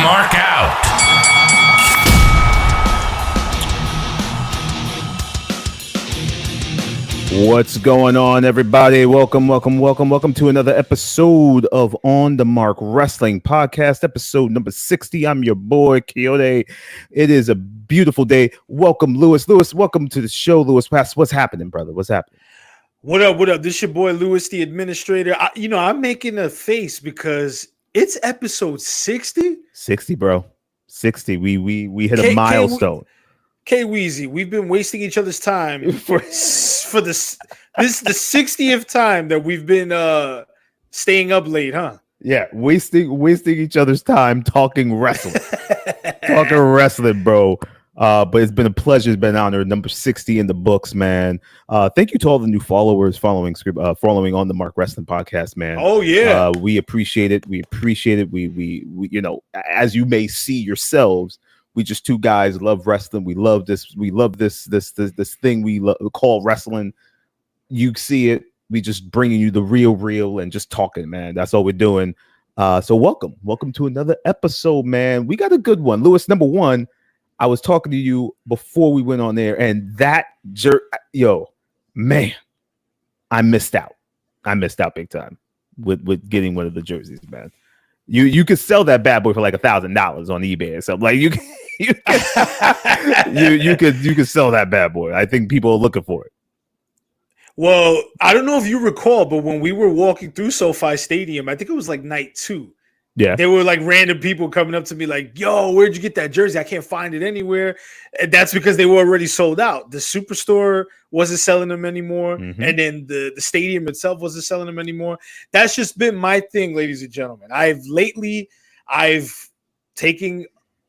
Mark out. What's going on, everybody? Welcome to another episode of On the Mark Wrestling Podcast, episode number 60. I'm your boy, Quixote. It is a beautiful day. Welcome, Lewis. Lewis, welcome to the show. Lewis, what's happening, brother? What's happening? What up? This is your boy, Lewis, the administrator. I'm making a face because it's episode 60. 60, bro. 60. We hit a milestone. K-Weezy, we've been wasting each other's time for this is the 60th time that we've been staying up late, huh? Yeah, wasting each other's time talking wrestling. Bro. But it's been a pleasure. It's been an honor. Number 60 in the books, man. Thank you to all the new followers following On the Mark Wrestling Podcast, man. Oh yeah. We appreciate it. We as you may see yourselves, we just two guys love wrestling. We love this thing we call wrestling. You see it. We just bringing you the real and just talking, man. That's all we're doing. So welcome to another episode, man. We got a good one. Lewis, number one, I was talking to you before we went on there, and that man, I missed out. Big time with getting one of the jerseys, man. You could sell that bad boy for like $1,000 on eBay or something. Like you could sell that bad boy. I think people are looking for it. Well, I don't know if you recall, but when we were walking through SoFi Stadium, I think it was like night 2. Yeah, there were like random people coming up to me like, "Yo, where'd you get that jersey? I can't find it anywhere." And that's because they were already sold out. The Superstore wasn't selling them anymore, and then the stadium itself wasn't selling them anymore. That's just been my thing, ladies and gentlemen. I've taken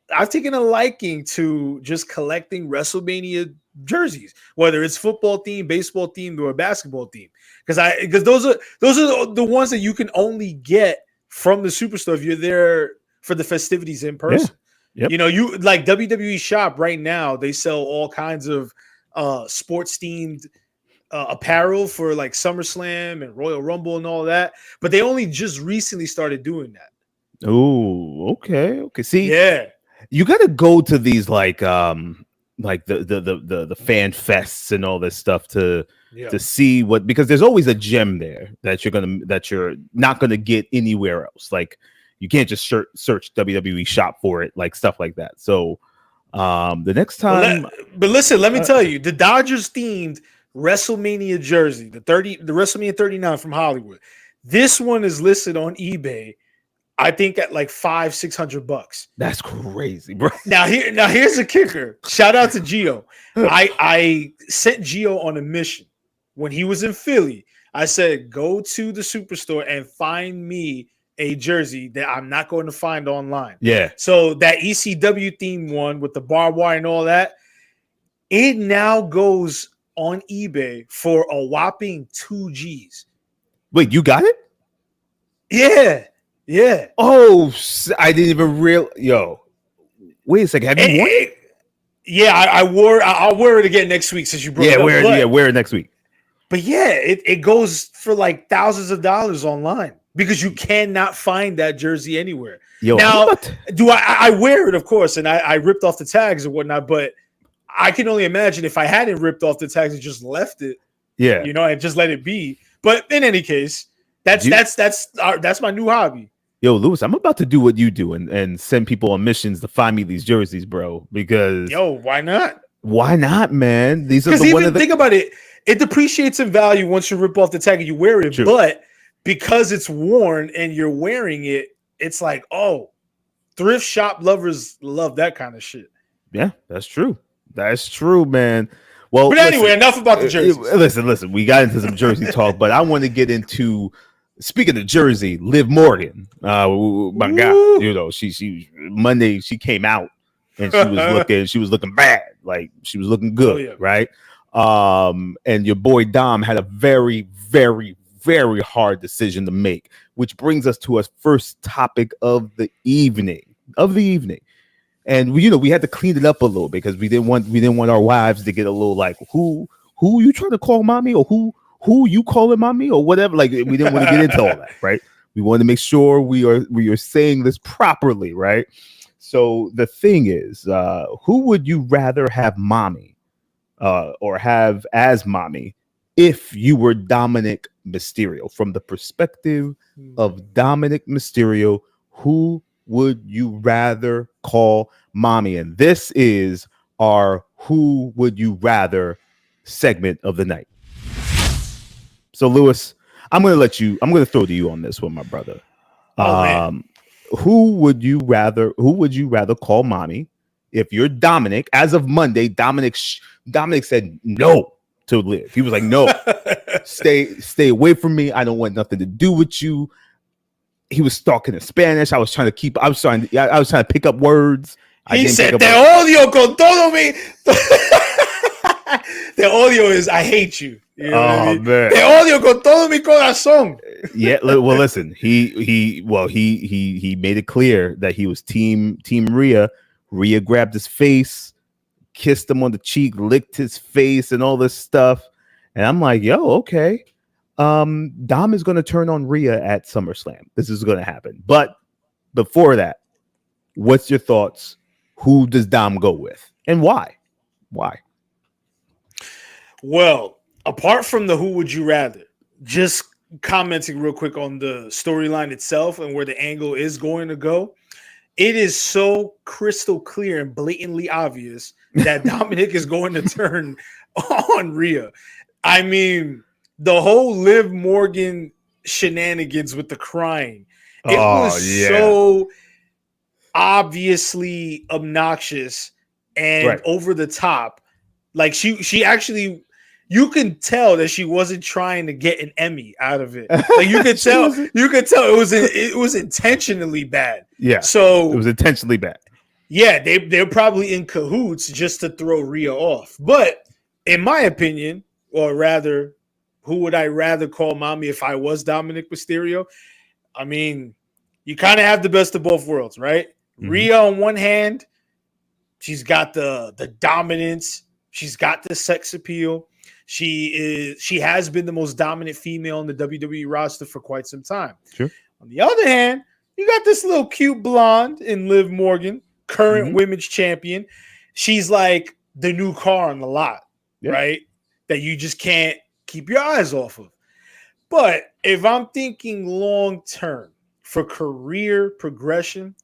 a liking to just collecting WrestleMania jerseys, whether it's football themed, baseball themed, or basketball themed, because those are the ones that you can only get from the Superstore if you're there for the festivities in person. Yeah. Yep. You like WWE shop right now, they sell all kinds of sports themed apparel for like SummerSlam and Royal Rumble and all that, but they only just recently started doing that. Oh, okay. See, yeah, you got to go to these like the fan fests and all this stuff to see what, because there's always a gem there that you're not gonna get anywhere else. Like you can't just search WWE shop for it, like stuff like that. So the next time, but listen, let me tell you, the Dodgers themed WrestleMania jersey, the WrestleMania 39 from Hollywood. This one is listed on eBay, I think, at like $500-$600. That's crazy, bro. Now here's a kicker. Shout out to Gio. I sent Gio on a mission when he was in Philly. I said, go to the Superstore and find me a jersey that I'm not going to find online. Yeah. So that ECW theme one with the barbed wire and all that, it now goes on eBay for a whopping $2,000. Wait, you got it? Yeah. Yeah. Oh, I didn't even realize. Yo, wait a second. Have you worn it? Yeah, I'll wear it again next week since you brought it up. Wear it next week. But yeah, it goes for like thousands of dollars online because you cannot find that jersey anywhere. Yo, now, I wear it, of course, and I ripped off the tags and whatnot, but I can only imagine if I hadn't ripped off the tags and just left it, and just let it be. But in any case, that's my new hobby. Yo, Lewis, I'm about to do what you do and send people on missions to find me these jerseys, bro. Because why not? Why not, man? These are think about it. It depreciates in value once you rip off the tag and you wear it. True. But because it's worn and you're wearing it, it's like, thrift shop lovers love that kind of shit. Yeah, that's true. That's true, man. Well, but anyway, enough about the jerseys. Listen. We got into some jersey talk, but I want to get into, speaking of Jersey, Liv Morgan. My God, she Monday she came out and she was looking bad, like she was looking good, right? And your boy Dom had a very, very, very hard decision to make, which brings us to our first topic of the evening. And we had to clean it up a little because we didn't want our wives to get a little like, who you trying to call mommy, or who you calling mommy, or whatever. Like we didn't want to get into all that, right? We want to make sure we are saying this properly, right? So the thing is, who would you rather have Mami or have as Mami if you were Dominick Mysterio? From the perspective of Dominick Mysterio, who would you rather call Mami? And this is our Who Would You Rather segment of the night. So, Lewis, I'm going to throw to you on this one, my brother. Who would you rather call Mami if you're Dominic? As of Monday, Dominic said no to Liv. He was like, no, stay away from me. I don't want nothing to do with you. He was talking in Spanish. I was trying to pick up words. He said, te odio con todo mi. The audio is, I hate you. You know what I mean? Man. Te odio con todo mi corazón. Yeah, well, listen, he made it clear that he was team Rhea. Rhea grabbed his face, kissed him on the cheek, licked his face, and all this stuff. And I'm like, yo, okay. Dom is going to turn on Rhea at SummerSlam. This is going to happen. But before that, what's your thoughts? Who does Dom go with, and why? Why? Well, apart from the who would you rather, just commenting real quick on the storyline itself and where the angle is going to go, it is so crystal clear and blatantly obvious that Dominic is going to turn on Rhea. I mean, the whole Liv Morgan shenanigans with the crying, it was so obviously obnoxious and over the top. Like she actually, you can tell that she wasn't trying to get an Emmy out of it. Like you could tell it was intentionally bad. Yeah. So it was intentionally bad. Yeah, they're probably in cahoots just to throw Rhea off. But in my opinion, or rather, who would I rather call Mami if I was Dominick Mysterio? I mean, you kind of have the best of both worlds, right? Mm-hmm. Rhea on one hand, she's got the dominance. She's got the sex appeal. She has been the most dominant female on the WWE roster for quite some time. Sure. On the other hand, you got this little cute blonde in Liv Morgan, current women's champion. She's like the new car on the lot, right? That you just can't keep your eyes off of. But if I'm thinking long term for career progression,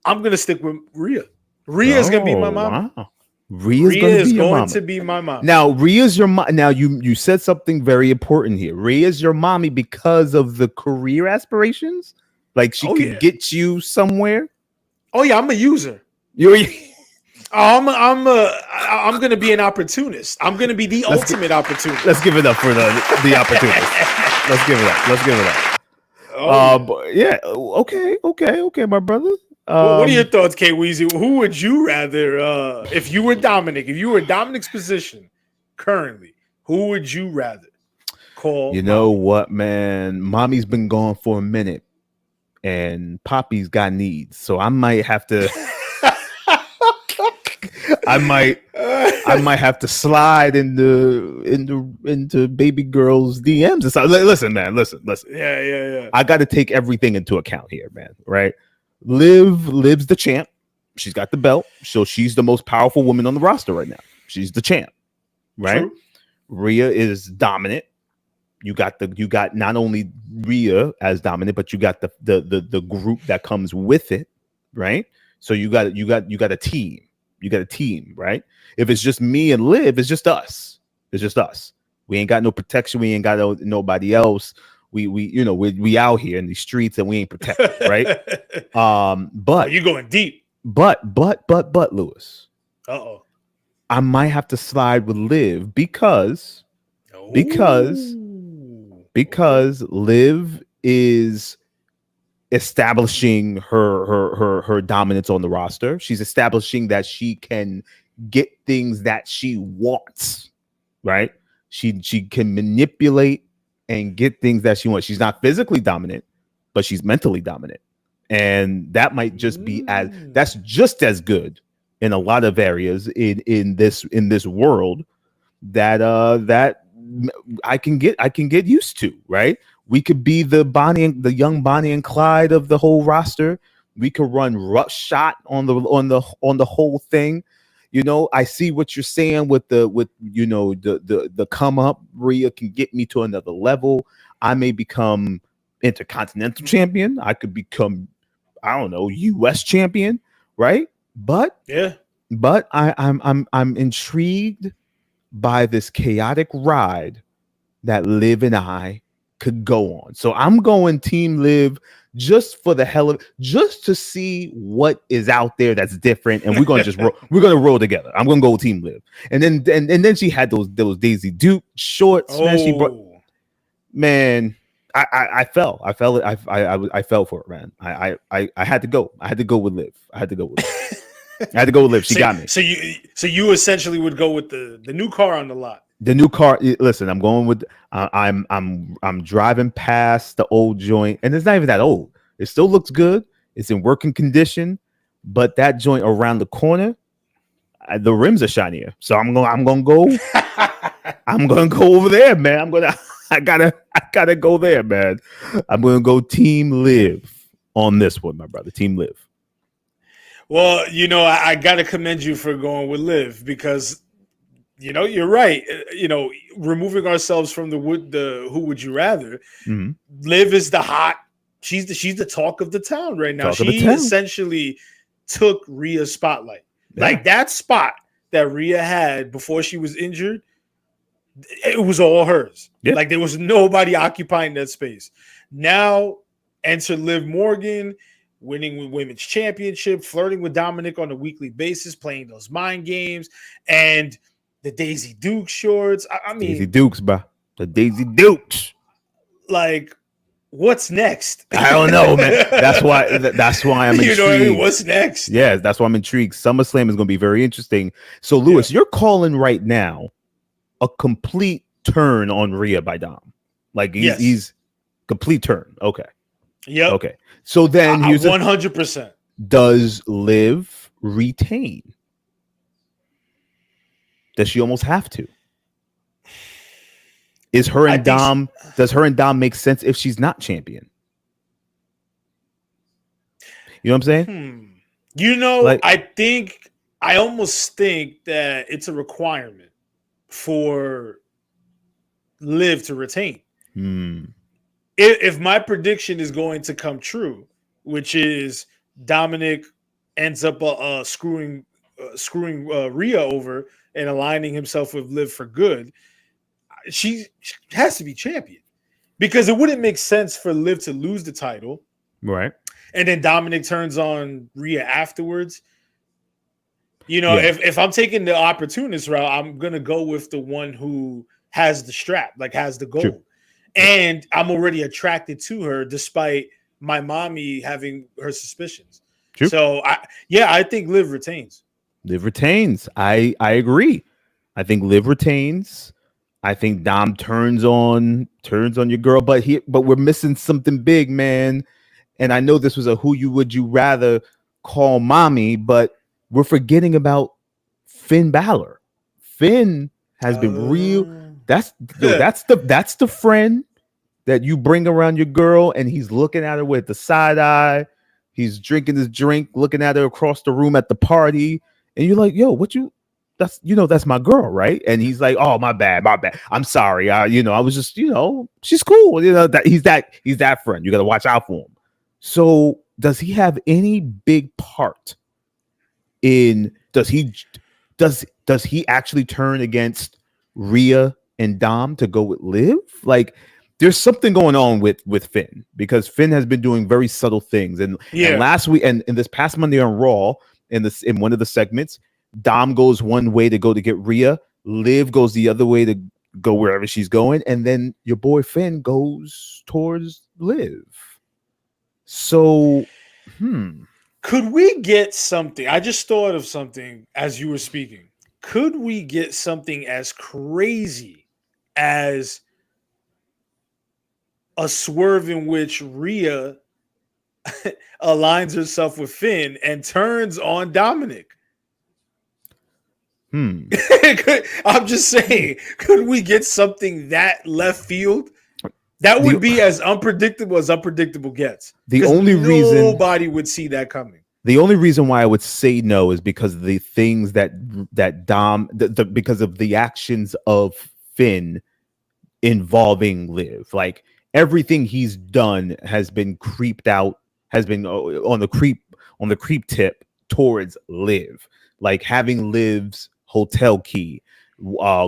I'm gonna stick with Rhea. Rhea's gonna be my mom. Wow. Rhea is going to be my mom. Now, Rhea's your mom. Now, you said something very important here. Rhea's your mommy because of the career aspirations. Like she could get you somewhere. Oh yeah, I'm a user. I'm gonna be an opportunist. I'm gonna be the ultimate opportunist. Let's give it up for the opportunist. Let's give it up. Okay, my brother. What are your thoughts, K Weezy? Who would you rather, if you were Dominic, if you were Dominic's position currently, who would you rather call? You know what, man? Mommy's been gone for a minute, and Poppy's got needs, so I might have to. I might have to slide into baby girl's DMs. Listen, man. Listen. Yeah. I got to take everything into account here, man. Right? Liv's the champ. She's got the belt, so she's the most powerful woman on the roster right now. She's the champ, right? True. Rhea is dominant. You got not only Rhea as dominant, but you got the group that comes with it, right? So you got a team. You got a team, right? If it's just me and Liv, it's just us. It's just us. We ain't got no protection. We ain't got nobody else. We out here in these streets and we ain't protected, right? But you going deep. But Lewis. I might have to slide with Liv because Liv is establishing her dominance on the roster. She's establishing that she can get things that she wants, right? She can manipulate and get things that she wants. She's not physically dominant, but she's mentally dominant. And that might just be that's just as good in a lot of areas in this world that I can get used to, right? We could be the young Bonnie and Clyde of the whole roster. We could run rush shot on the whole thing. I see what you're saying with the come up. Rhea can get me to another level. I may become Intercontinental Champion. I could become, I don't know, US champion, right? But I'm intrigued by this chaotic ride that Liv and I could go on. So I'm going Team Liv just for the hell of just to see what is out there that's different, and we're gonna just roll. We're gonna roll together. I'm gonna go Team Liv, and then she had those Daisy Duke shorts. Man, I fell. I fell for it, man. I had to go. I had to go with Liv. I had to go with Liv. She got me. So you essentially would go with the new car on the lot. The new car. Listen, I'm going with. I'm driving past the old joint, and it's not even that old. It still looks good. It's in working condition, but that joint around the corner, the rims are shinier. So I'm gonna go. I'm gonna go over there, man. I gotta go there, man. I'm gonna go Team Liv on this one, my brother. Team Liv. Well, I gotta commend you for going with Liv because. You're right. Removing ourselves from the who would you rather? Mm-hmm. Liv is the hot. She's the talk of the town right now. She essentially took Rhea's spotlight. Yeah. Like that spot that Rhea had before she was injured, it was all hers. Yeah. Like there was nobody occupying that space. Now enter Liv Morgan, winning with women's championship, flirting with Dominic on a weekly basis, playing those mind games, and the Daisy Duke shorts. I mean, Daisy Dukes, bro. The Daisy Dukes. Like, what's next? I don't know, man. That's why I'm intrigued. What I mean? What's next? Yeah, that's why I'm intrigued. SummerSlam is going to be very interesting. So, Lewis, you're calling right now a complete turn on Rhea by Dom. Like, he's complete turn. Okay. Yep. Okay. So then here's 100%. Does Liv retain? Does she almost have to? Does her and Dom make sense if she's not champion? You know what I'm saying? I almost think that it's a requirement for Liv to retain. If my prediction is going to come true, which is Dominic ends up screwing Rhea over and aligning himself with Liv for good, she has to be champion because it wouldn't make sense for Liv to lose the title, right? And then Dominic turns on Rhea afterwards. If I'm taking the opportunist route, I'm gonna go with the one who has the strap, like has the gold, True. And I'm already attracted to her despite my mommy having her suspicions. True. So I think Liv retains. Liv retains. I agree. I think Liv retains. I think Dom turns on your girl, but we're missing something big, man. And I know this was a would you rather call Mami, but we're forgetting about Finn Balor. Finn has been real. That's the friend that you bring around your girl, and he's looking at her with the side eye. He's drinking his drink, looking at her across the room at the party. And you're like, yo, that's my girl, right? And he's like, oh, my bad. I'm sorry. I was just, she's cool. That he's that friend. You got to watch out for him. So does he have any big part in, does he actually turn against Rhea and Dom to go with Liv? Like, there's something going on with Finn because Finn has been doing very subtle things. And last week and in this past Monday on Raw, in one of the segments, Dom goes one way to go to get Rhea, Liv goes the other way to go wherever she's going, and then your boy Finn goes towards Liv. So, could we get something? I just thought of something as you were speaking. Could we get something as crazy as a swerve in which Rhea aligns herself with Finn and turns on Dominic? I'm just saying, could we get something that left field? That would be as unpredictable gets. The only reason nobody would see that coming. The only reason why I would say no is because of the things that Dom, because of the actions of Finn involving Liv. Like everything he's done has been creeped out, has been on the creep tip towards Liv. Like having Liv's hotel key,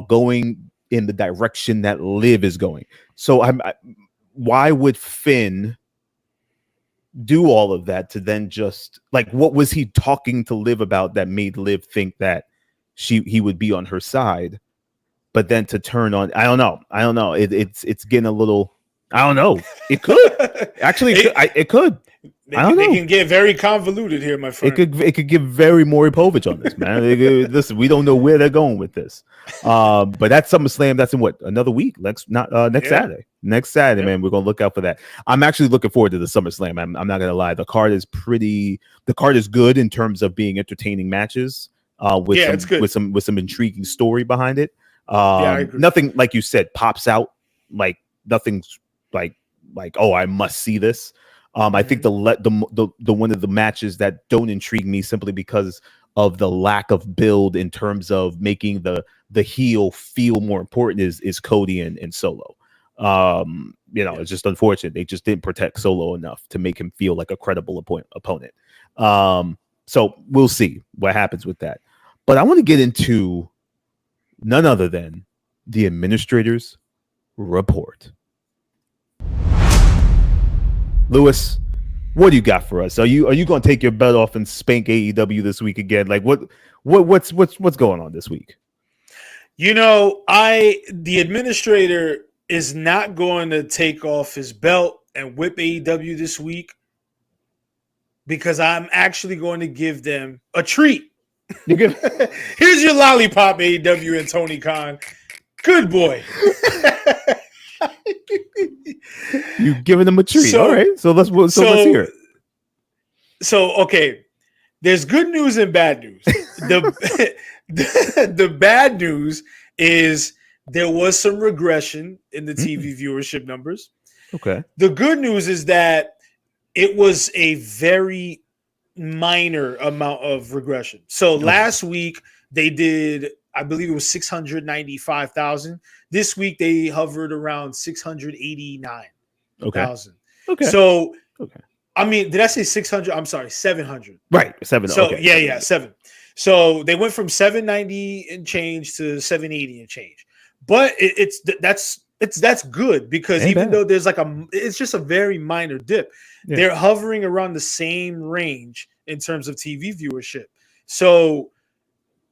going in the direction that Liv is going. So why would Finn do all of that to then just like, what was he talking to Liv about that made Liv think that he would be on her side, but then to turn on, I don't know. It's getting a little, I don't know. It could actually, it could. They can get very convoluted here, my friend. It could give very Maury Povich on this, man. Listen, we don't know where they're going with this. But that's SummerSlam. That's in what, another week? Next Saturday. Next Saturday, man. We're gonna look out for that. I'm actually looking forward to the SummerSlam. I'm not gonna lie. The card is good in terms of being entertaining matches. With some intriguing story behind it. I agree. Nothing, like you said, pops out. Like nothing's like oh, I must see this. I think the one of the matches that don't intrigue me simply because of the lack of build in terms of making the heel feel more important is Cody and Solo. It's just unfortunate they just didn't protect Solo enough to make him feel like a credible opponent. So we'll see what happens with that. But I want to get into none other than the administrator's report. Lewis, what do you got for us? Are you going to take your belt off and spank AEW this week again? Like what's going on this week? The administrator is not going to take off his belt and whip AEW this week because I'm actually going to give them a treat. Here's your lollipop, AEW and Tony Khan. Good boy. You giving them a treat. All right. So let's hear it. So, okay. There's good news and bad news. The bad news is there was some regression in the TV viewership numbers. Okay. The good news is that it was a very minor amount of regression. So last week they did, I believe it was 695,000. This week they hovered around 689,000. Okay. So, I mean, did I say 600? I'm sorry, 700. Right, 7. So okay. 7. So they went from 790 and change to 780 and change. But that's good because even though there's it's just a very minor dip. Yeah. They're hovering around the same range in terms of TV viewership. So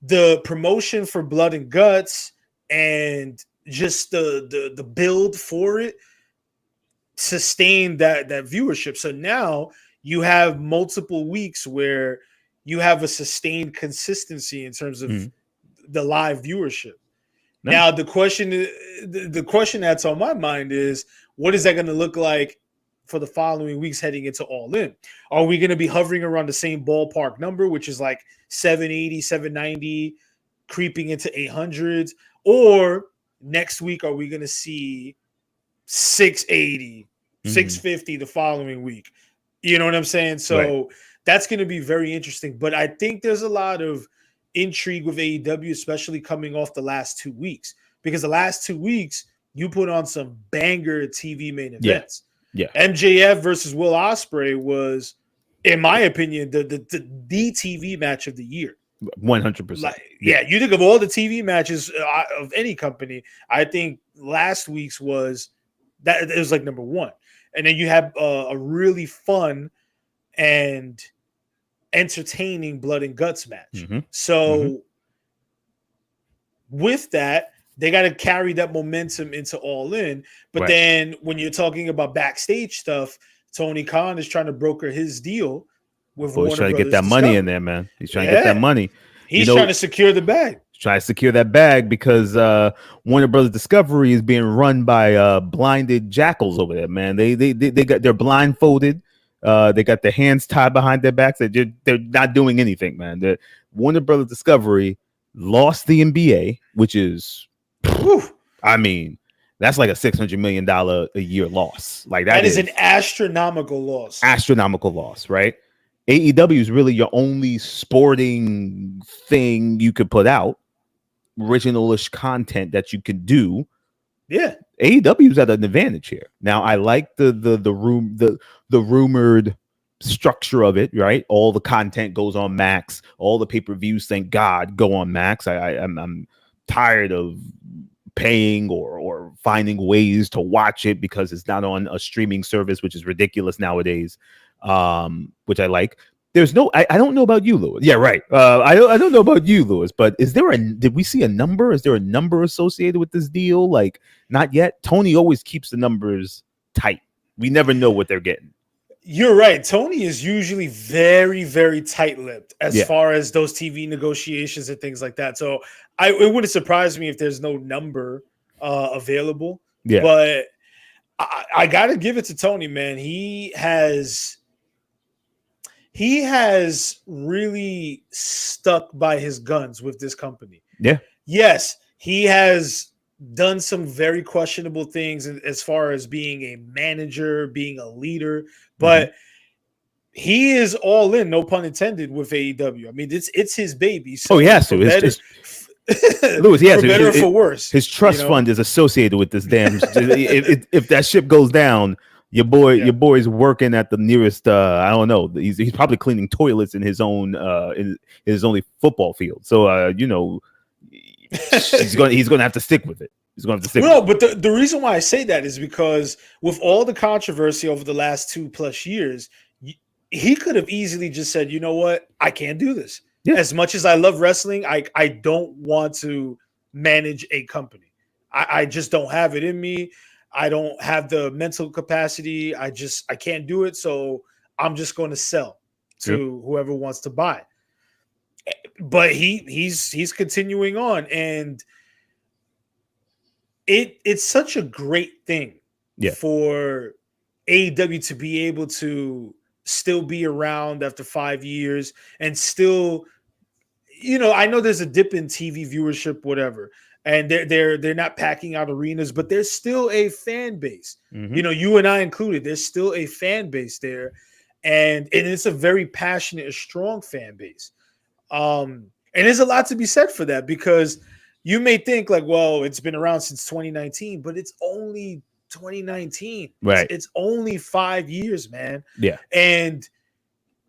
the promotion for Blood and Guts and just the build for it sustained that viewership. So now you have multiple weeks where you have a sustained consistency in terms of the live viewership. Nice. Now the question that's on my mind is, what is that going to look like for the following weeks heading into All In? Are we going to be hovering around the same ballpark number, which is like 780, 790, creeping into 800s? Or next week, are we going to see 680, 650 the following week? You know what I'm saying? So that's going to be very interesting. But I think there's a lot of intrigue with AEW, especially coming off the last 2 weeks. Because the last 2 weeks, you put on some banger TV main events. Yeah. MJF versus Will Ospreay was, in my opinion, the TV match of the year. 100%. You think of all the TV matches of any company, I think last week's was that it was like number one. And then you have a really fun and entertaining Blood and Guts match. So with that, they got to carry that momentum into All In. But then when you're talking about backstage stuff, Tony Khan is trying to broker his deal with Warner Brothers. He's trying to get that money in there, man. He's trying to get that money. He's trying to secure the bag. Try to secure that bag because Warner Brothers Discovery is being run by blinded jackals over there, man. They're blindfolded. They got their hands tied behind their backs. They're not doing anything, man. The Warner Brothers Discovery lost the NBA, which is, I mean, That's like a $600 million a year loss. Like that is an astronomical loss. Astronomical loss, right? AEW is really your only sporting thing you could put out, originalish content that you can do. Yeah, AEW's at an advantage here. Now, I like the rumored structure of it, right? All the content goes on Max. All the pay-per-views, thank God, go on Max. I'm tired of paying or finding ways to watch it because it's not on a streaming service, which is ridiculous nowadays. Which I like. There's no, I don't know about you, Lewis. Yeah, right. I don't know about you, Lewis, but did we see a number? Is there a number associated with this deal? Like, not yet. Tony always keeps the numbers tight. We never know what they're getting. You're right. Tony is usually very, very tight-lipped as far as those TV negotiations and things like that. So it wouldn't surprise me if there's no number available. Yeah. But I got to give it to Tony, man. He has really stuck by his guns with this company. Yeah. Yes, he has done some very questionable things as far as being a manager, being a leader, but he is all in, no pun intended, with AEW. I mean, it's his baby. So yes, Lewis, for better or for worse. His trust fund is associated with this damn. if that ship goes down, your boy's working at the nearest. I don't know. He's probably cleaning toilets in his own in his only football field. So he's going to have to stick with it. He's going to have to stick. No, but the reason why I say that is because with all the controversy over the last 2+ years, he could have easily just said, you know what, I can't do this. Yeah. As much as I love wrestling, I don't want to manage a company. I just don't have it in me. I don't have the mental capacity. I can't do it. So I'm just going to sell to whoever wants to buy. But he's continuing on, and it's such a great thing for AEW to be able to still be around after 5 years and still, I know there's a dip in TV viewership, whatever, and they're not packing out arenas, but there's still a fan base. You and I included. There's still a fan base there, and it's a very passionate, a strong fan base. And there's a lot to be said for that, because you may think like, well, it's been around since 2019, but it's only 2019. Right. It's only 5 years, man. Yeah. And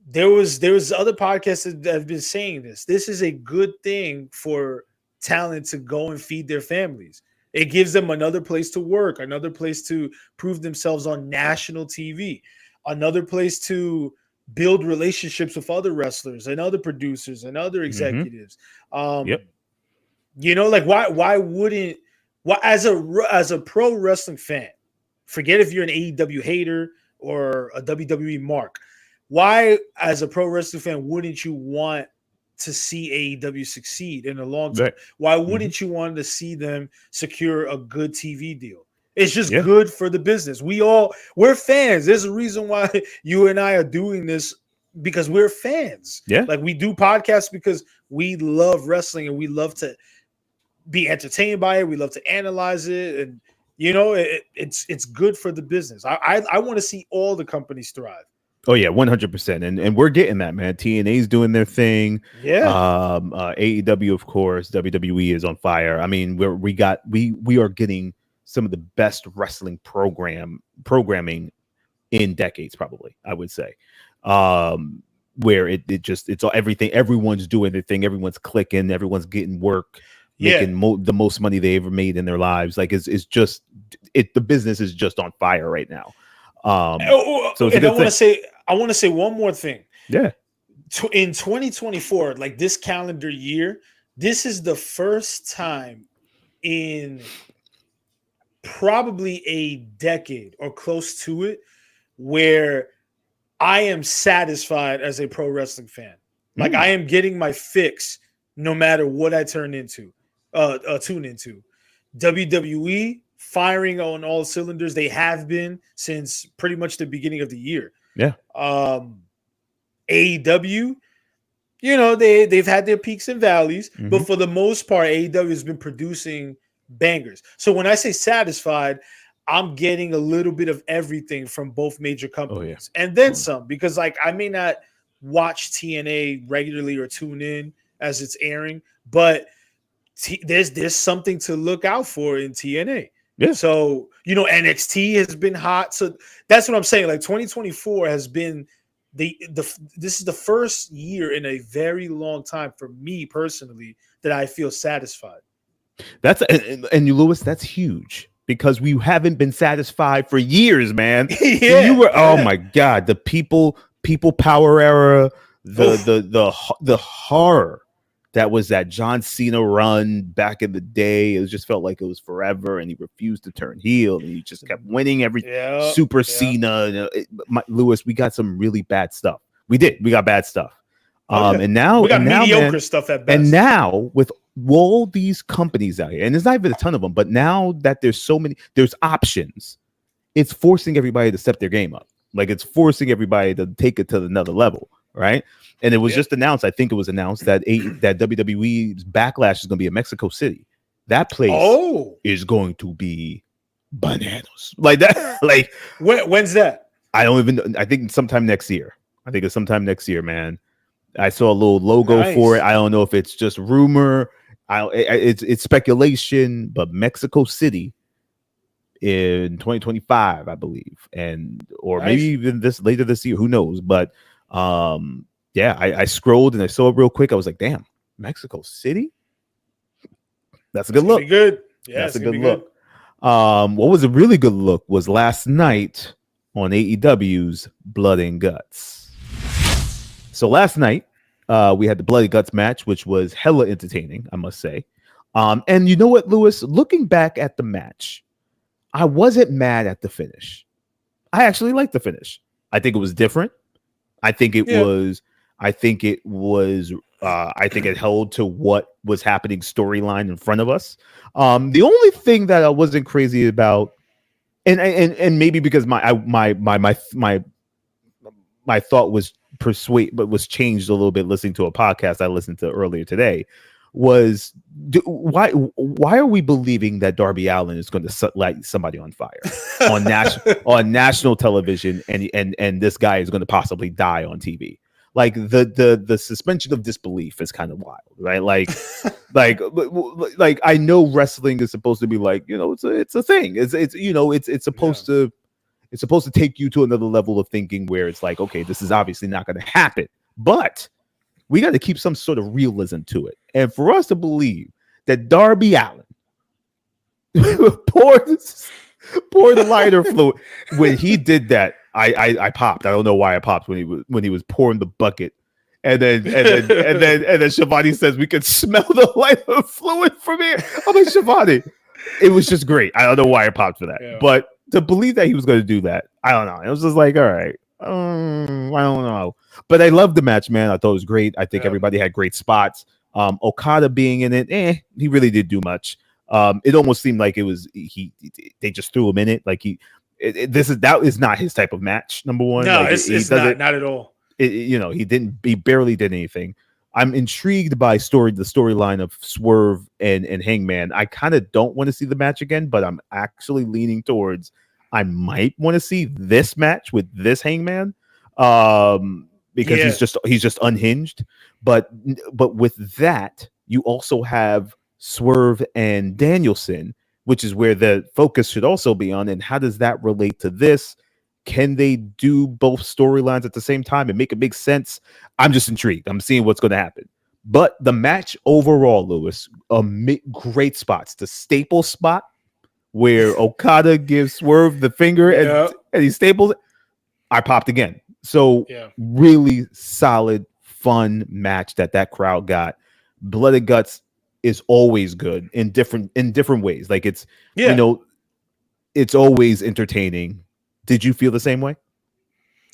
there was other podcasts that have been saying this. This is a good thing for talent to go and feed their families. It gives them another place to work, another place to prove themselves on national TV, another place to build relationships with other wrestlers and other producers and other executives. Like why wouldn't as a pro wrestling fan, forget if you're an AEW hater or a WWE mark, why as a pro wrestling fan wouldn't you want to see AEW succeed in the long term? Right. Why wouldn't you want to see them secure a good TV deal? It's just good for the business. We're fans. There's a reason why you and I are doing this, because we're fans. Yeah. Like, we do podcasts because we love wrestling and we love to be entertained by it. We love to analyze it. And, it's good for the business. I want to see all the companies thrive. Oh yeah, 100%, and we're getting that, man. TNA's doing their thing. Yeah. AEW, of course. WWE is on fire. I mean, we are getting some of the best wrestling programming in decades, probably, I would say. Where it's all everything. Everyone's doing their thing. Everyone's clicking. Everyone's getting work. Making the most money they ever made in their lives. Like it's just the business is just on fire right now. So and I want to say one more thing. Yeah. In 2024, like this calendar year, this is the first time in probably a decade or close to it where I am satisfied as a pro wrestling fan. Like I am getting my fix no matter what I tune into. WWE firing on all cylinders. They have been since pretty much the beginning of the year. Yeah. AEW, they've had their peaks and valleys, but for the most part, AEW has been producing bangers. So when I say satisfied, I'm getting a little bit of everything from both major companies, and then some, because like I may not watch TNA regularly or tune in as it's airing, but there's something to look out for in TNA. Yeah. So, NXT has been hot. So that's what I'm saying. Like 2024 has been this is the first year in a very long time for me personally that I feel satisfied. And you, Lewis, that's huge because we haven't been satisfied for years, man. Yeah, oh my God, the people power era, the horror that was that John Cena run back in the day. It just felt like it was forever, and he refused to turn heel, and he just kept winning every Super Cena. Lewis, we got some really bad stuff. We got bad stuff. And now we got mediocre stuff at best. And now with all these companies out here, and there's not even a ton of them, but now that there's so many, there's options. It's forcing everybody to step their game up. Like it's forcing everybody to take it to another level, right? And it was just announced. I think it was announced that that WWE's Backlash is going to be in Mexico City. That place is going to be bananas, like that. Like when's that? I don't even. I think sometime next year. I think it's sometime next year, man. I saw a little logo for it. I don't know if it's just rumor. It's speculation, but Mexico City in 2025, I believe, or maybe even later this year. Who knows? But yeah, I scrolled and I saw it real quick. I was like, damn, Mexico City? That's a good look. Good. Yeah, that's a good look. What was a really good look was last night on AEW's Blood and Guts. So last night, we had the Blood and Guts match, which was hella entertaining, I must say. And you know what, Lewis? Looking back at the match, I wasn't mad at the finish. I actually liked the finish. I think it was different. I think it was. I think it held to what was happening storyline in front of us. The only thing that I wasn't crazy about, and maybe because my thought was was changed a little bit listening to a podcast I listened to earlier today, was why are we believing that Darby Allin is going to light somebody on fire on national television, and this guy is going to possibly die on TV? Like the suspension of disbelief is kind of wild, right? Like I know wrestling is supposed to be like, it's a thing. It's supposed to. It's supposed to take you to another level of thinking where it's like, okay, this is obviously not going to happen, but we got to keep some sort of realism to it. And for us to believe that Darby Allin poured the lighter fluid when he did that, I popped. I don't know why I popped when he was pouring the bucket, and then Shivani says we could smell the lighter fluid from here. I'm like, Shivani, it was just great. I don't know why I popped for that, but to believe that he was going to do that, I don't know. It was just like, all right, I don't know. But I loved the match, man. I thought it was great. I think everybody had great spots. Okada being in it, he really did do much. It almost seemed like it was they just threw him in it. Like that is not his type of match. Number one, no, like it's not at all. He barely did anything. I'm intrigued by the storyline of Swerve and Hangman. I kind of don't want to see the match again, but I'm actually leaning towards I might want to see this match with this Hangman, because he's just unhinged. But with that, you also have Swerve and Danielson, which is where the focus should also be on. And how does that relate to this? Can they do both storylines at the same time and make it make sense? I'm just intrigued. I'm seeing what's going to happen. But the match overall, Lewis, great spots. The staple spot where Okada gives Swerve the finger and he staples it. I popped again. So really solid, fun match that crowd got. Blood and Guts is always good in different ways. Like it's it's always entertaining. Did you feel the same way?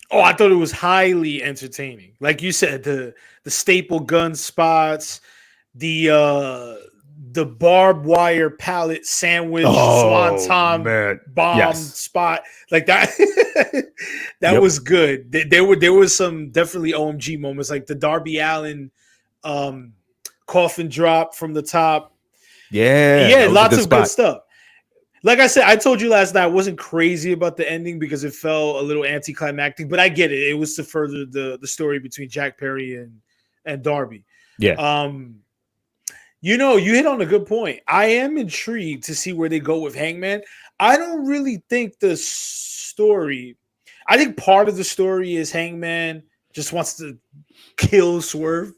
Oh, I thought it was highly entertaining. Like you said, the staple gun spots, the barbed wire pallet sandwich, swanton bomb spot, like that. That was good. There was some definitely OMG moments, like the Darby Allin coffin drop from the top. Yeah, that was a lots good of spot. good stuff. Like I said, I told you last night, I wasn't crazy about the ending because it felt a little anticlimactic, but I get it. It was to further the story between Jack Perry and Darby. Yeah. You hit on a good point. I am intrigued to see where they go with Hangman. I don't really think the story. I think part of the story is Hangman just wants to kill Swerve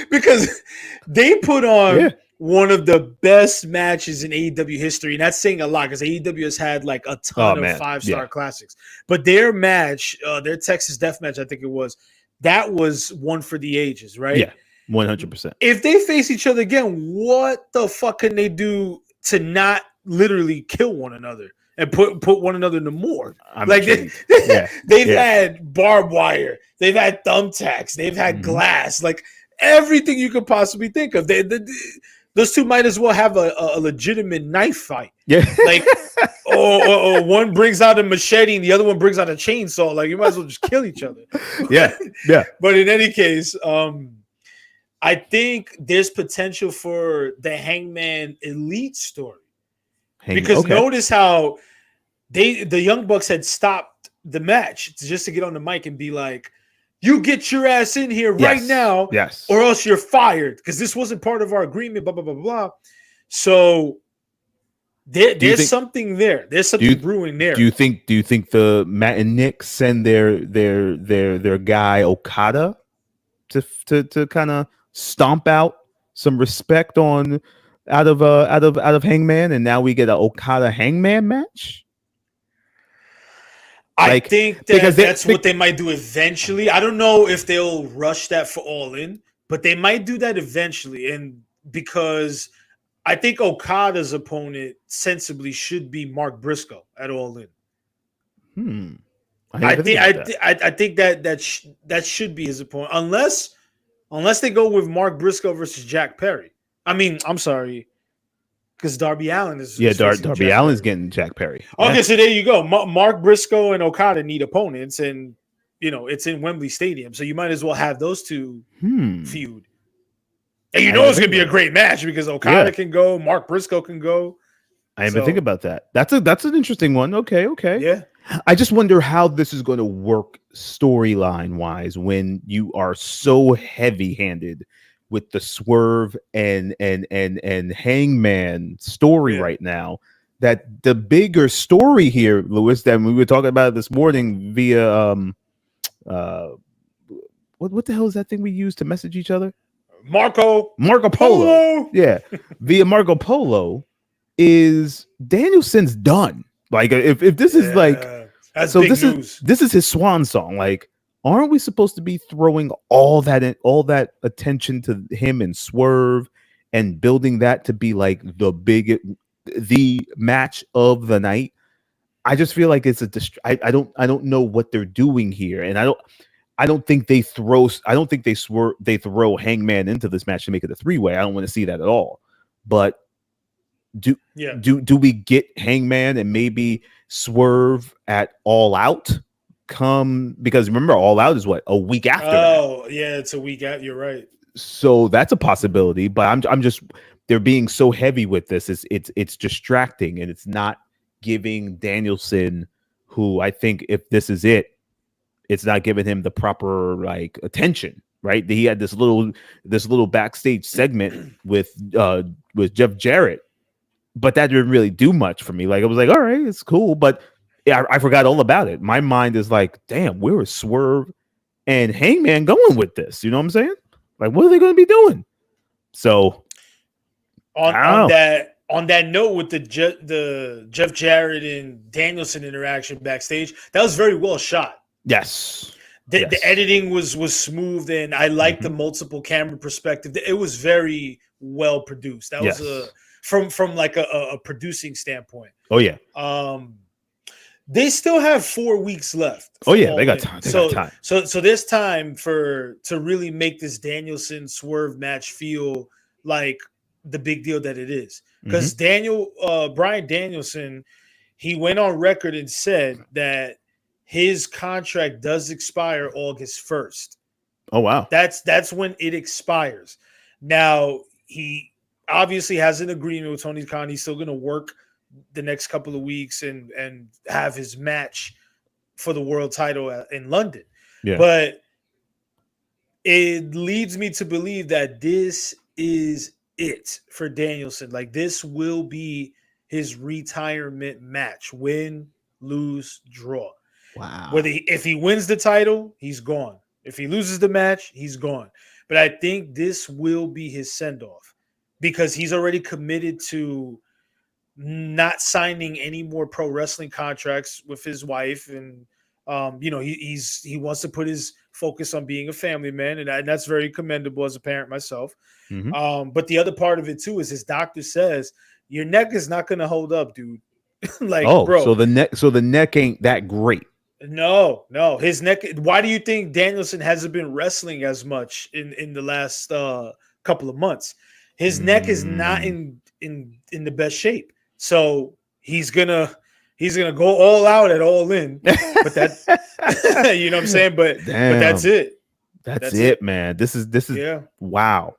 because they put on one of the best matches in AEW history, and that's saying a lot because AEW has had like a ton of 5-star classics. But their match, their Texas Death Match, I think it was, that was one for the ages, right? Yeah, 100%. If they face each other again, what the fuck can they do to not literally kill one another and put one another in the morgue? They've had barbed wire, they've had thumbtacks, they've had glass, like everything you could possibly think of. Those two might as well have a legitimate knife fight. Yeah, like or one brings out a machete and the other one brings out a chainsaw. Like you might as well just kill each other. Yeah. But in any case, I think there's potential for the Hangman Elite story. Because notice how the Young Bucks had stopped the match just to get on the mic and be like, you get your ass in here right now, or else you're fired, because this wasn't part of our agreement, blah, blah, blah, blah. So there's something there. There's something brewing there. Do you think the Matt and Nick send their guy Okada to kind of stomp out some respect out of Hangman, and now we get an Okada Hangman match? I think that's what they might do eventually. I don't know if they'll rush that for All In, but they might do that eventually. And because I think Okada's opponent sensibly should be Mark Briscoe at All In. I think that should be his opponent, unless they go with Mark Briscoe versus Jack Perry. I mean, I'm sorry. Because Darby Allin is Darby Allin's getting Jack Perry. Okay, so there you go. Mark Briscoe and Okada need opponents, and it's in Wembley Stadium, so you might as well have those two feud. And it's going to be a great match because Okada can go, Mark Briscoe can go. I didn't even think about that. That's an interesting one. Okay. Yeah. I just wonder how this is going to work storyline wise when you are so heavy handed with the Swerve and Hangman story right now, that the bigger story here, Lewis, that we were talking about this morning via what the hell is that thing we use to message each other? Marco Polo. Yeah, via Marco Polo is Danielson's done. Like if this is like, that's so big news. This is his swan song. Like, aren't we supposed to be throwing all that attention to him and Swerve and building that to be like the match of the night? I just feel like it's I don't know what they're doing here, and I don't think they throw Hangman into this match to make it a 3-way. I don't want to see that at all. But do we get Hangman and maybe Swerve at All Out? Because remember, All Out is what, a week after. Yeah, it's a week out. You're right. So that's a possibility, but I'm just, they're being so heavy with this. It's distracting, and it's not giving Danielson, who I think if this is it's not giving him the proper like attention. Right? He had this little backstage segment with Jeff Jarrett, but that didn't really do much for me. Like, I was like, all right, it's cool, but I forgot all about it. My mind is like, damn, where is Swerve and Hangman going with this? You know what I'm saying? Like, what are they going to be doing? So, on that note, with the Jeff Jarrett and Danielson interaction backstage, that was very well shot. Yes. The editing was smooth, and I liked the multiple camera perspective. It was very well produced. That was from like a producing standpoint. Oh yeah. They still have 4 weeks left. Oh yeah, they got time. So there's time to really make this Danielson Swerve match feel like the big deal that it is. Because Bryan Danielson, he went on record and said that his contract does expire August 1st. Oh wow. That's when it expires. Now, he obviously has an agreement with Tony Khan. He's still going to work the next couple of weeks and have his match for the world title in London. Yeah. But it leads me to believe that this is it for Danielson. Like, this will be his retirement match. Win, lose, draw. Wow. If he wins the title, he's gone. If he loses the match, he's gone. But I think this will be his send-off because he's already committed to not signing any more pro wrestling contracts with his wife, and he wants to put his focus on being a family man, and that's very commendable as a parent myself. Mm-hmm. But the other part of it too is his doctor says your neck is not going to hold up, dude. Like, bro, so the neck ain't that great. No, his neck. Why do you think Danielson hasn't been wrestling as much in the last couple of months? His neck is not in the best shape. So he's gonna go all out at All In, but that you know what I'm saying. But that's it. That's it, man. This is yeah. Wow.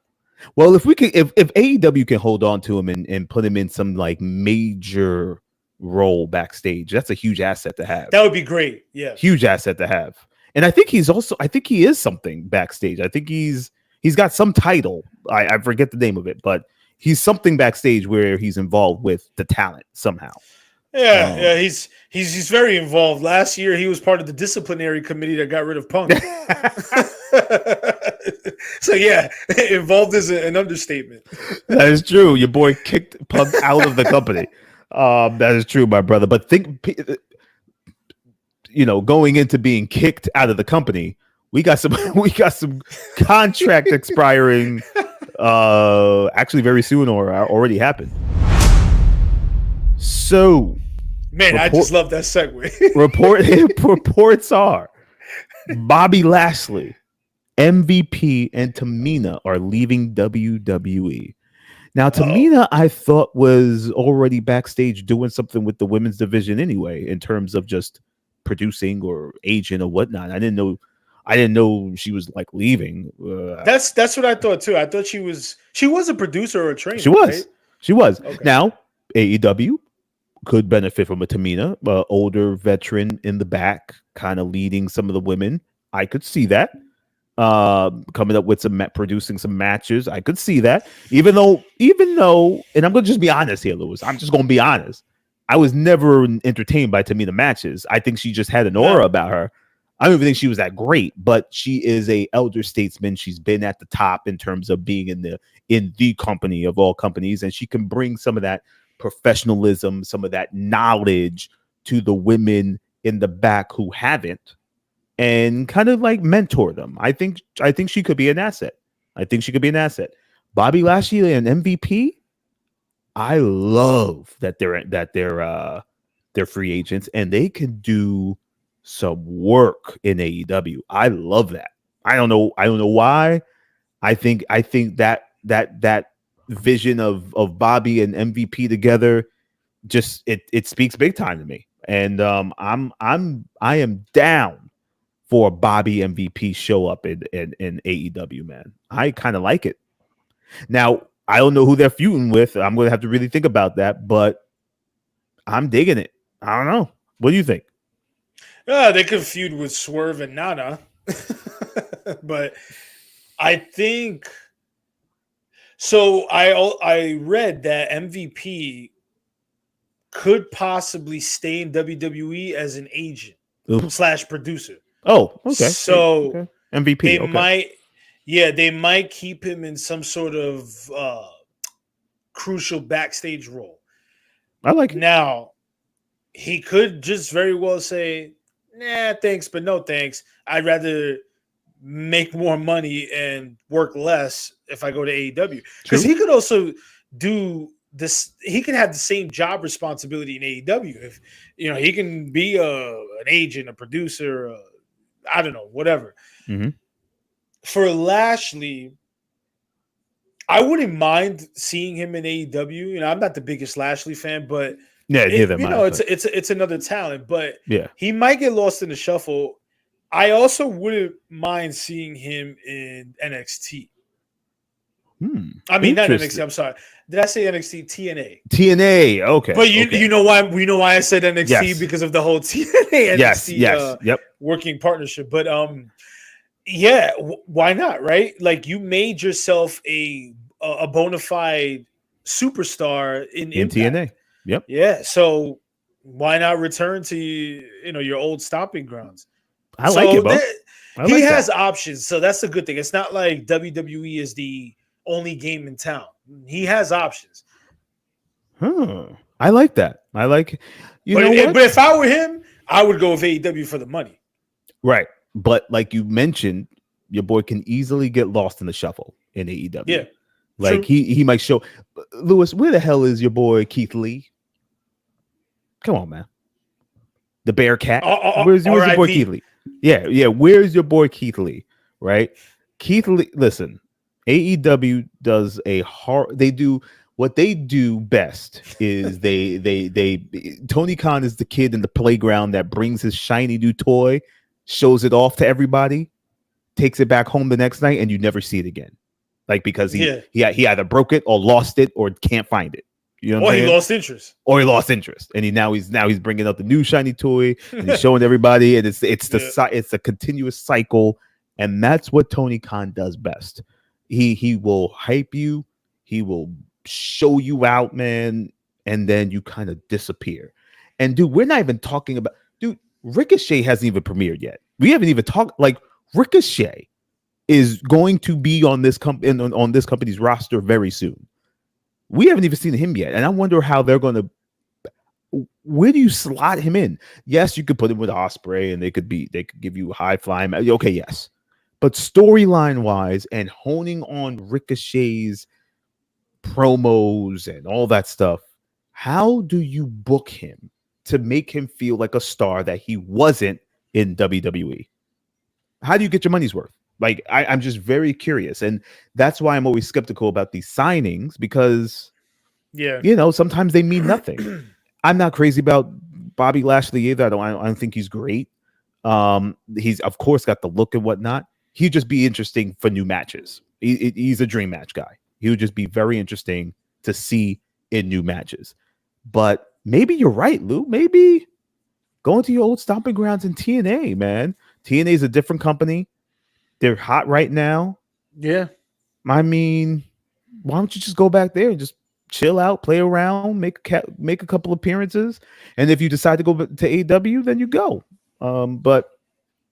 Well, if AEW can hold on to him and put him in some like major role backstage, that's a huge asset to have. That would be great. Yeah, huge asset to have. And I think he is something backstage. I think he's got some title. I forget the name of it, but he's something backstage where he's involved with the talent somehow. Yeah, he's very involved. Last year, he was part of the disciplinary committee that got rid of Punk. So yeah, involved is an understatement. That is true. Your boy kicked Punk out of the company. That is true, my brother. But think, going into being kicked out of the company, we got some contract expiring. Actually, very soon, or already happened. So, man, I just love that segue. Reports are Bobby Lashley, MVP, and Tamina are leaving WWE. Now, Tamina, I thought was already backstage doing something with the women's division anyway, in terms of just producing or agent or whatnot. I didn't know she was like leaving. That's what I thought too. I thought she was a producer or a trainer. She was. Right? She was. Okay. Now, AEW could benefit from a Tamina, older veteran in the back, kind of leading some of the women. I could see that. Coming up with producing some matches. I could see that. Even though, and I'm going to just be honest here, Lewis. I'm just going to be honest. I was never entertained by Tamina matches. I think she just had an aura about her. I don't even think she was that great, but she is a elder statesman. She's been at the top in terms of being in the company of all companies, and she can bring some of that professionalism, some of that knowledge to the women in the back who haven't, and kind of like mentor them. I think she could be an asset. Bobby Lashley and MVP. I love that they're free agents and they can do some work in AEW. I love that. I don't know why. I think that vision of Bobby and MVP together just it speaks big time to me. And I am down for a Bobby MVP show up in AEW, man. I kind of like it. Now, I don't know who they're feuding with. I'm going to have to really think about that, but I'm digging it. I don't know. What do you think? They could feud with Swerve and Nana. But I think so. I read that MVP could possibly stay in WWE as an agent / producer. Oh, okay. So okay. MVP. They might keep him in some sort of crucial backstage role. I like it. Now, he could just very well say, nah, thanks, but no thanks. I'd rather make more money and work less if I go to AEW. Because he could also do this. He can have the same job responsibility in AEW. If he can be an agent, a producer, I don't know, whatever. Mm-hmm. For Lashley, I wouldn't mind seeing him in AEW. I'm not the biggest Lashley fan, but it's another talent. But he might get lost in the shuffle. I also wouldn't mind seeing him in NXT. I mean, not NXT. Interesting. I'm sorry. Did I say NXT? TNA. TNA. Okay. But you okay. you know why I said NXT Yes. because of the whole TNA NXT Yep. working partnership. But yeah, why not? Right? Like you made yourself a bona fide superstar in Impact. TNA. Yep. Yeah. So why not return to your old stomping grounds? I like it, bro. He has options, so that's a good thing. It's not like WWE is the only game in town. He has options. I like that. I like, but if I were him, I would go with AEW for the money. Right. But like you mentioned, your boy can easily get lost in the shuffle in AEW. Yeah. Like he might show. Lewis, where the hell is your boy Keith Lee? Come on, man. The Bearcat. Where's your boy Keith Lee? Yeah. Where's your boy Keith Lee? Right? Keith Lee, listen, AEW does what they do best is Tony Khan is the kid in the playground that brings his shiny new toy, shows it off to everybody, takes it back home the next night, and you never see it again. Like because he either broke it or lost it or can't find it. You know, or he lost interest. And now he's bringing out the new shiny toy and he's showing everybody, and it's a continuous cycle, and that's what Tony Khan does best. He will hype you, he will show you out, man, and then you kind of disappear. And dude, we're not even talking about Ricochet hasn't even premiered yet. We haven't even talked. Like Ricochet is going to be on this on this company's roster very soon. We haven't even seen him yet, and I wonder how they're going to. Where do you slot him in? Yes, you could put him with Ospreay, and they could give you high flying. Okay, yes, but storyline wise and honing on Ricochet's promos and all that stuff, how do you book him to make him feel like a star that he wasn't in WWE? How do you get your money's worth? Like, I'm just very curious. And that's why I'm always skeptical about these signings because, sometimes they mean nothing. I'm not crazy about Bobby Lashley either. I don't think he's great. He's, of course, got the look and whatnot. He'd just be interesting for new matches. He's a dream match guy. He would just be very interesting to see in new matches. But maybe you're right, Lou. Maybe going to your old stomping grounds in TNA, man. TNA is a different company. They're hot right now. Yeah. I mean, why don't you just go back there and just chill out, play around, make a couple appearances, and if you decide to go to AEW, then you go. But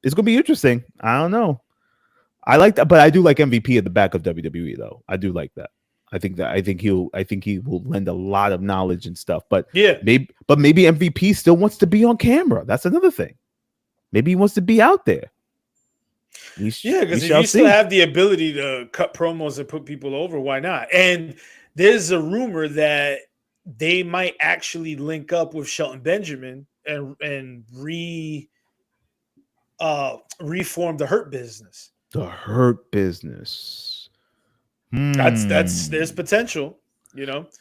it's gonna be interesting. I don't know. I like that, but I do like MVP at the back of WWE though. I do like that. I think he will lend a lot of knowledge and stuff. But maybe MVP still wants to be on camera. That's another thing. Maybe he wants to be out there. Because if you still have the ability to cut promos and put people over, why not? And there's a rumor that they might actually link up with Shelton Benjamin and reform the Hurt Business. The Hurt Business. There's potential,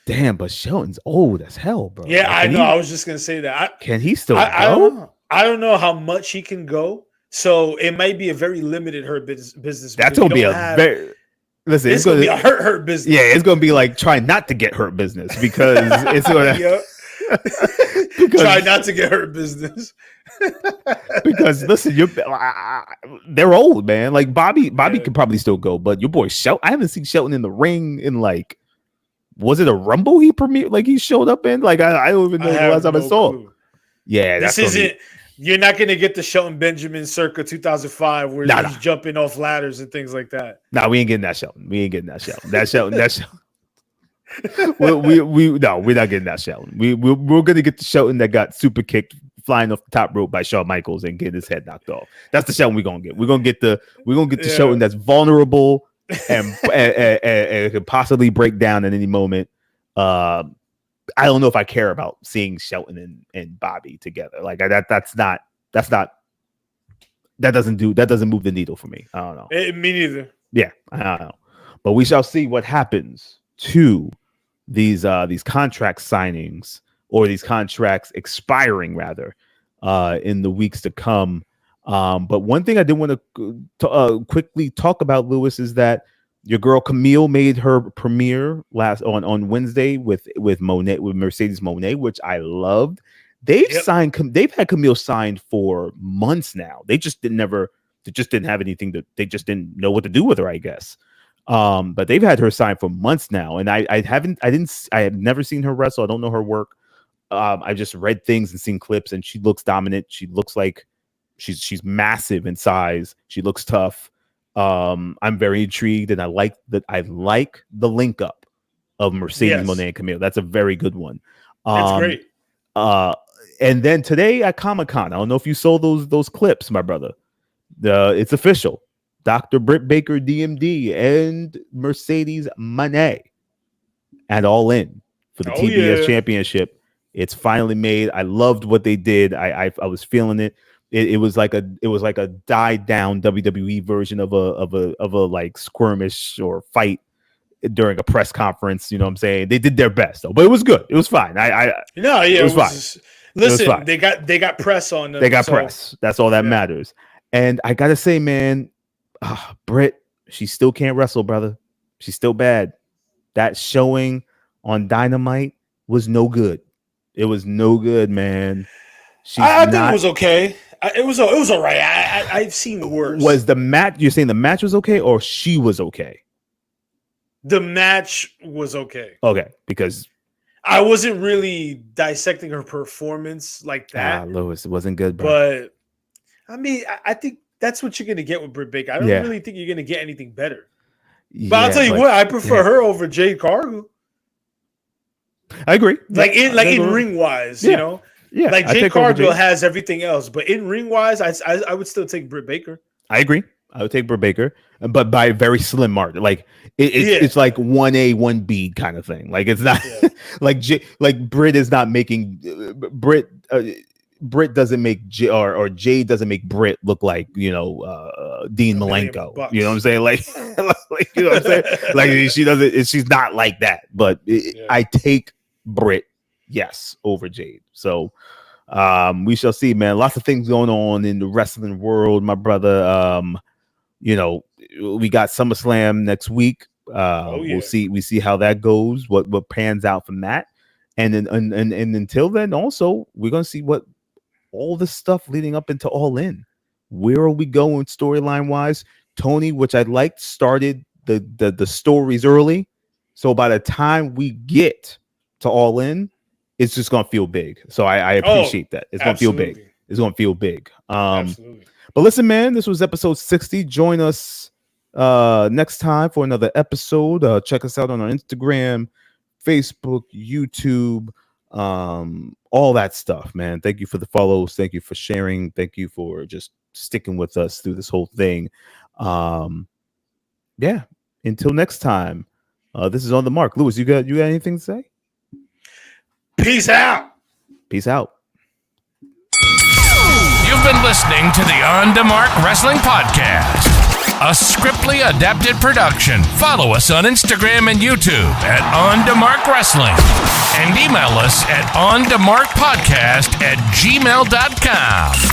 Damn, but Shelton's old as hell, bro. Yeah, I know. I was just gonna say that. Can he still go? I don't know how much he can go. So it might be a very limited Hurt business. That's gonna be it's gonna be a hurt business. Yeah, it's gonna be like trying not to get hurt business because it's gonna try not to get hurt business. Because listen, they're old, man. Like Bobby could probably still go, but your boy Shelton, I haven't seen Shelton in the ring in like, was it a Rumble he premiered? Like he showed up in? Like I don't even know the last time I saw him. Yeah, this isn't. You're not going to get the Shelton Benjamin circa 2005 where he's jumping off ladders and things like that. No, we ain't getting that Shelton. That Shelton. we're not getting that Shelton. We're going to get the Shelton that got super kicked flying off the top rope by Shawn Michaels and get his head knocked off. That's the Shelton we're going to get. We're going to get the Shelton that's vulnerable and could possibly break down at any moment. I don't know if I care about seeing Shelton and Bobby together. Like that doesn't move the needle for me. I don't know. Me neither. Yeah, I don't know. But we shall see what happens to these contract signings or these contracts expiring rather in the weeks to come. But one thing I did want to quickly talk about, Lewis, is that Your girl Camille made her premiere on Wednesday with Mercedes Moné, which I loved. They've had Camille signed for months now. They just didn't have anything they just didn't know what to do with her, I guess. But they've had her signed for months now, and I have never seen her wrestle. I don't know her work. I just read things and seen clips, and she looks dominant. She looks like she's massive in size. She looks tough. I'm very intrigued, and I like the link up of Mercedes Moné and Camille. That's a very good one. It's great. And then today at Comic-Con, I don't know if you saw those clips, my brother. It's official. Dr. Britt Baker, DMD, and Mercedes Moné at All In for the TBS Championship. It's finally made. I loved what they did. I was feeling it. It was like a died down WWE version of a like skirmish or fight during a press conference. You know what I'm saying? They did their best though, but it was good. It was fine. It was fine. Listen, they got press on them. They got press. That's all that matters. And I gotta say, man, Britt, she still can't wrestle, brother. She's still bad. That showing on Dynamite was no good. It was no good, man. I think it was okay. It was all right. I've seen worse. Was the match? You're saying the match was okay, or she was okay? The match was okay. Okay, because I wasn't really dissecting her performance like that. Lewis, it wasn't good, bro. But I mean, I think that's what you're gonna get with Britt Baker. I don't really think you're gonna get anything better. But I'll tell you what, I prefer her over Jade Cargill. I agree. In ring wise, you know. Yeah, like Jade Cargill has everything else, but in ring wise, I would still take Britt Baker. I agree. I would take Britt Baker, but by a very slim margin. Like it's like 1A, 1B kind of thing. Like it's not like Britt is not making Britt doesn't make or Jade doesn't make Britt look like Dean Malenko. You know what I'm saying? Like you know what I'm saying? Like she doesn't. She's not like that. But I take Britt, yes, over Jade. So we shall see, man. Lots of things going on in the wrestling world, my brother. We got SummerSlam next week. We'll see. We see how that goes. What pans out from that, and then and until then, also we're gonna see what all the stuff leading up into All In. Where are we going storyline wise? Tony, which I liked, started the stories early, so by the time we get to All In, it's just gonna feel big. So I appreciate that. It's gonna feel big. It's gonna feel big. Absolutely. But listen, man, this was episode 60. Join us next time for another episode. Check us out on our Instagram, Facebook, YouTube, all that stuff, man. Thank you for the follows. Thank you for sharing. Thank you for just sticking with us through this whole thing. Until next time, this is On the Mark. Lewis, you got anything to say? Peace out. Peace out. You've been listening to the On the Mark Wrestling Podcast, a Scriptly adapted production. Follow us on Instagram and YouTube at On the Mark Wrestling, and email us at onthemarkpodcast@gmail.com.